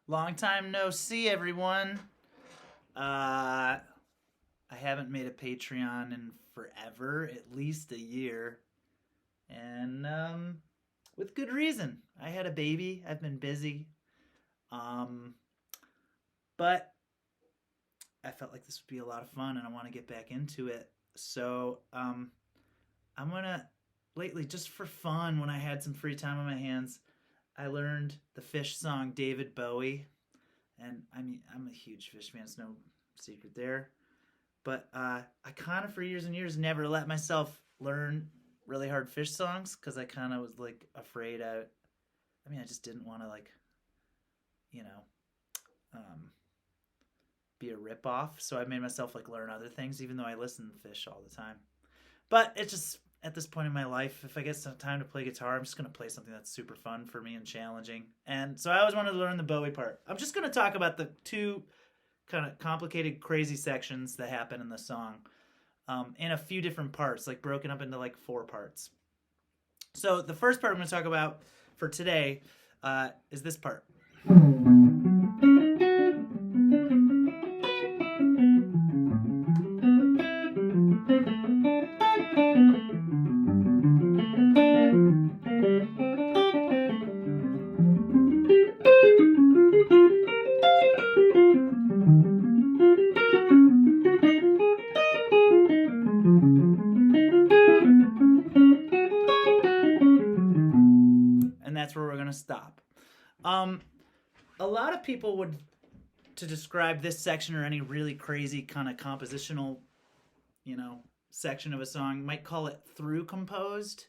Long time no see, everyone. I haven't made a Patreon in forever, at least a year. And with good reason. I had a baby, I've been busy. Um, but I felt like this would be a lot of fun and I want to get back into it. So I'm going to, lately, just for fun, when I had some free time on my hands, I learned the Phish song David Bowie. And I mean, I'm a huge Phish fan, it's no secret there. But I kind of, for years and years, never let myself learn really hard Phish songs because I kind of was like afraid. I just didn't want to you know, um, be a ripoff. So I made myself learn other things, even though I listen to Phish all the time. But it's just at this point in my life, if I get some time to play guitar, I'm just going to play something that's super fun for me and challenging. And so I always wanted to learn the Bowie part. I'm just going to talk about the two kind of complicated, crazy sections that happen in the song in a few different parts, broken up into 4 parts. So the first part I'm going to talk about for today is this part. That's where we're going to stop. A lot of people would, to describe this section or any really crazy kind of compositional, section of a song, might call it through composed.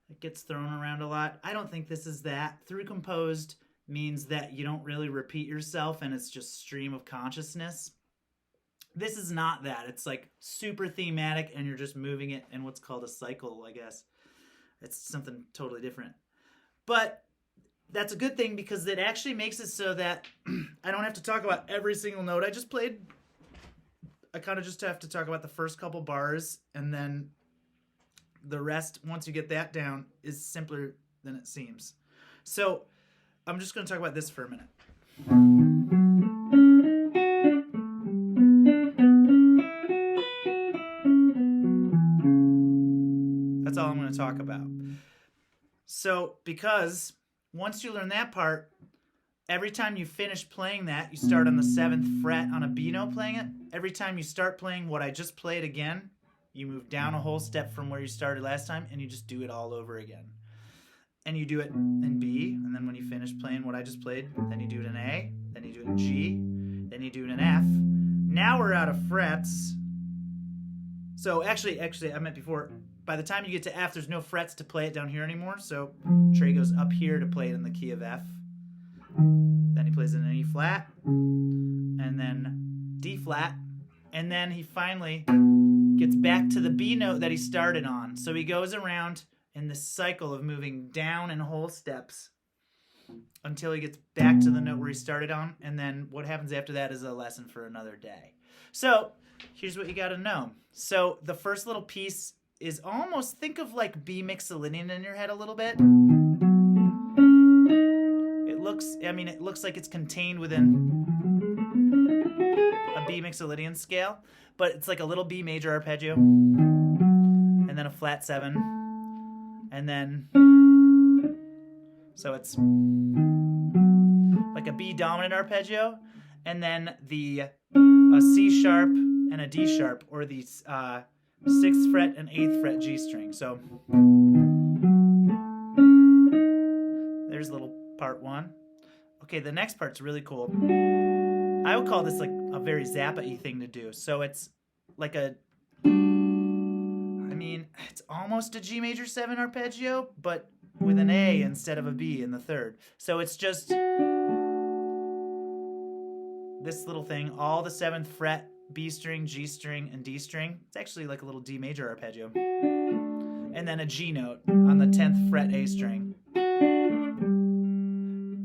It gets thrown around a lot. I don't think this is that. Through composed means that you don't really repeat yourself and it's just stream of consciousness. This is not that. It's super thematic and you're just moving it in what's called a cycle, I guess. It's something totally different. But that's a good thing because it actually makes it so that I don't have to talk about every single note I just played. I kind of just have to talk about the first couple bars, and then the rest, once you get that down, is simpler than it seems. So I'm just going to talk about this for a minute. That's all I'm going to talk about. So, because once you learn that part, every time you finish playing that, you start on the 7th fret on a B note playing it. Every time you start playing what I just played again, you move down a whole step from where you started last time, and you just do it all over again. And you do it in B, and then when you finish playing what I just played, then you do it in A, then you do it in G, then you do it in F. Now we're out of frets. So actually, I meant before, by the time you get to F, there's no frets to play it down here anymore. So Trey goes up here to play it in the key of F. Then he plays it in E flat, and then D flat, and then he finally gets back to the B note that he started on. So he goes around in this cycle of moving down in whole steps until he gets back to the note where he started on, and then what happens after that is a lesson for another day. So here's what you got to know. So the first little piece is almost, think of B mixolydian in your head a little bit. It looks like it's contained within a B mixolydian scale, but it's like a little B major arpeggio, and then a flat 7, and then, so it's like a B dominant arpeggio, and then a C sharp and a D sharp, or the 6th fret and 8th fret G string. So there's little part 1. Okay, the next part's really cool. I would call this a very Zappa-y thing to do. So it's it's almost a G major 7 arpeggio, but with an A instead of a B in the 3rd. So it's just this little thing, all the 7th fret, B string, G string, and D string. It's actually like a little D major arpeggio. And then a G note on the 10th fret A string.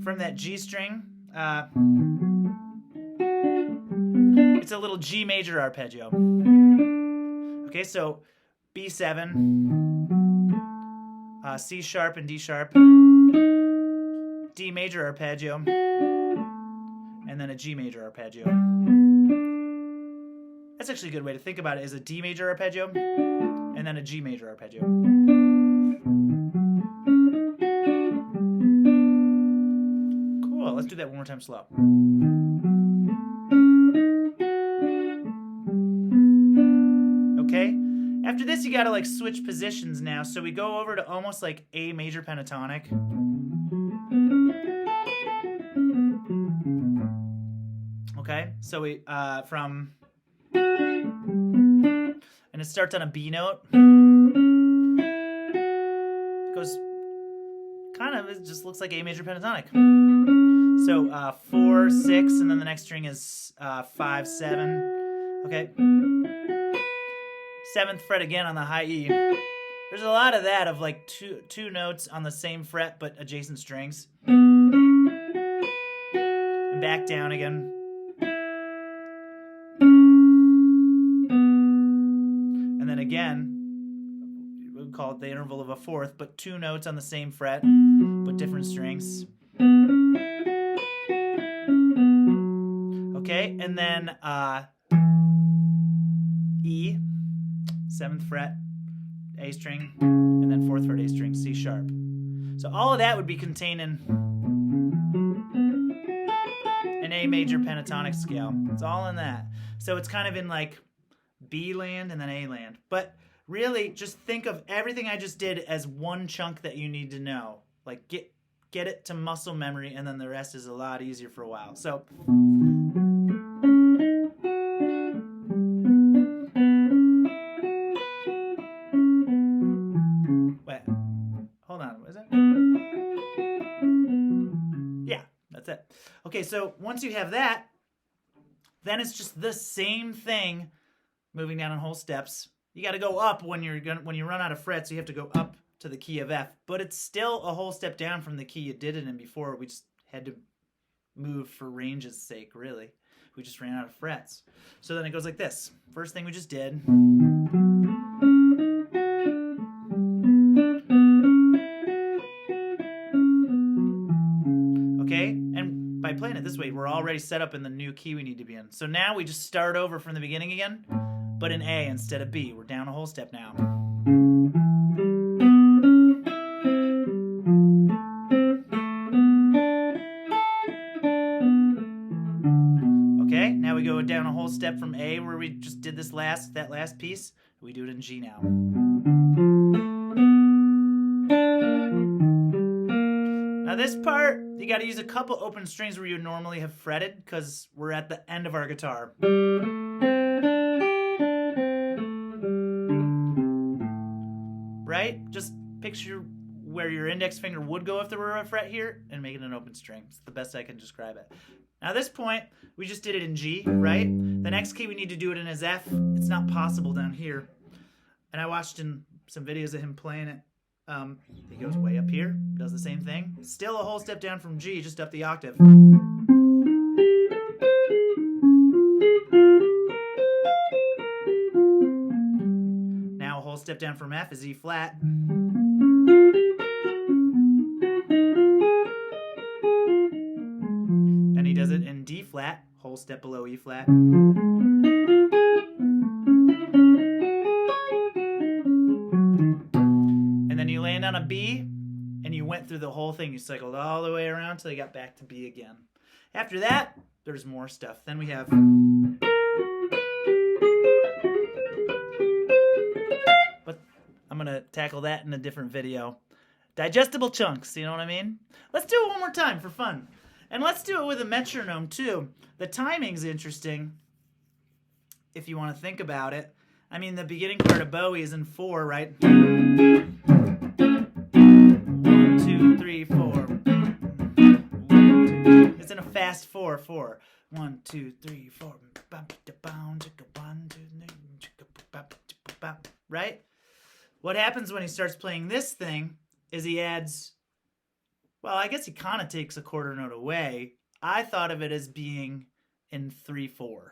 From that G string, it's a little G major arpeggio. Okay, so B7, C sharp and D sharp, D major arpeggio, and then a G major arpeggio. That's actually a good way to think about it, is a D major arpeggio and then a G major arpeggio. Cool, let's do that one more time slow. Okay, after this you gotta like switch positions now, so we go over to almost like A major pentatonic. Okay, so we from, and it starts on a B note. It goes kind of, it just looks like A major pentatonic. So 4, 6, and then the next string is 5, 7. Okay, 7th fret again on the high E. There's a lot of that, of like two notes on the same fret but adjacent strings. And back down again. And then again, we would call it the interval of a 4th, but 2 notes on the same fret, but different strings. Okay, and then E, 7th fret, A string, and then 4th fret A string, C sharp. So all of that would be contained in an A major pentatonic scale. It's all in that. So it's kind of in like B land and then A land. But really, just think of everything I just did as one chunk that you need to know. Like get it to muscle memory, and then the rest is a lot easier for a while. So wait, hold on, what is it? Yeah, that's it. Okay, so once you have that, then it's just the same thing moving down on whole steps. You got to go up when you run out of frets, so you have to go up to the key of F, but it's still a whole step down from the key you did it in before. We just had to move for range's sake, really. We just ran out of frets. So then it goes like this. First thing we just did. Okay, and by playing it this way, we're already set up in the new key we need to be in. So now we just start over from the beginning again, but in A instead of B. We're down a whole step now. Okay, now we go down a whole step from A, where we just did that last piece. We do it in G now. Now this part, you got to use a couple open strings where you normally have fretted, because we're at the end of our guitar. Right? Just picture where your index finger would go if there were a fret here, and make it an open string. It's the best I can describe it. Now at this point, we just did it in G, right? The next key we need to do it in is F. It's not possible down here. And I watched in some videos of him playing it. He goes way up here, does the same thing. Still a whole step down from G, just up the octave. Now a whole step down from F is E flat. Then he does it in D flat, whole step below E flat. And then you land on a B, and you went through the whole thing. You cycled all the way around till you got back to B again. After that, there's more stuff. Then we have... But I'm going to tackle that in a different video. Digestible chunks, you know what I mean? Let's do it one more time for fun. And let's do it with a metronome, too. The timing's interesting, if you want to think about it. I mean, the beginning part of Bowie is in 4, right? 1, 2, 3, 4. 1, 2. It's in a fast 4, 4. 1, 2, 3, 4. Right? What happens when he starts playing this thing is he adds... Well, I guess he kind of takes a quarter note away. I thought of it as being in 3/4.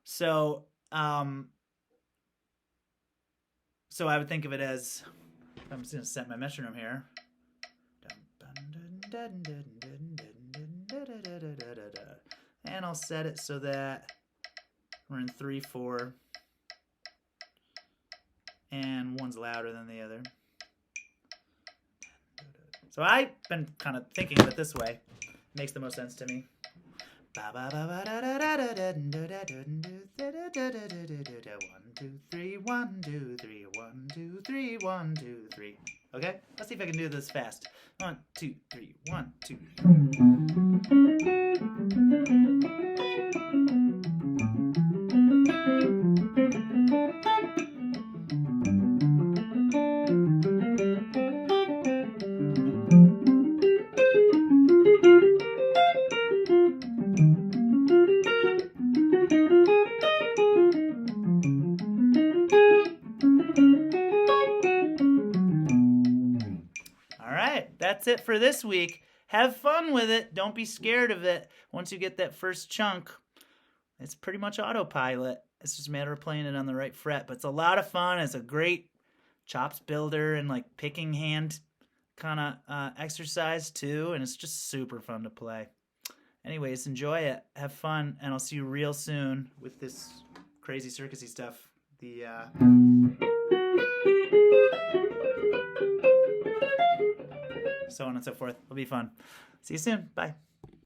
So I would think of it as, I'm just going to set my metronome here. and I'll set it so that we're in 3/4, and one's louder than the other. So I've been kind of thinking of it this way. It makes the most sense to me. 1, 2, 3, 1, 2, 3, 1, 2, 3, 1, 2, 3. Okay? Let's see if I can do this fast. 1, 2, 3, 1, 2, That's it for this week. Have fun with it. Don't be scared of it. Once you get that first chunk, it's pretty much autopilot. It's just a matter of playing it on the right fret. But it's a lot of fun. It's a great chops builder and like picking hand kind of exercise too. And it's just super fun to play. Anyways, enjoy it. Have fun. And I'll see you real soon with this crazy circusy stuff. So on and so forth. It'll be fun. See you soon. Bye.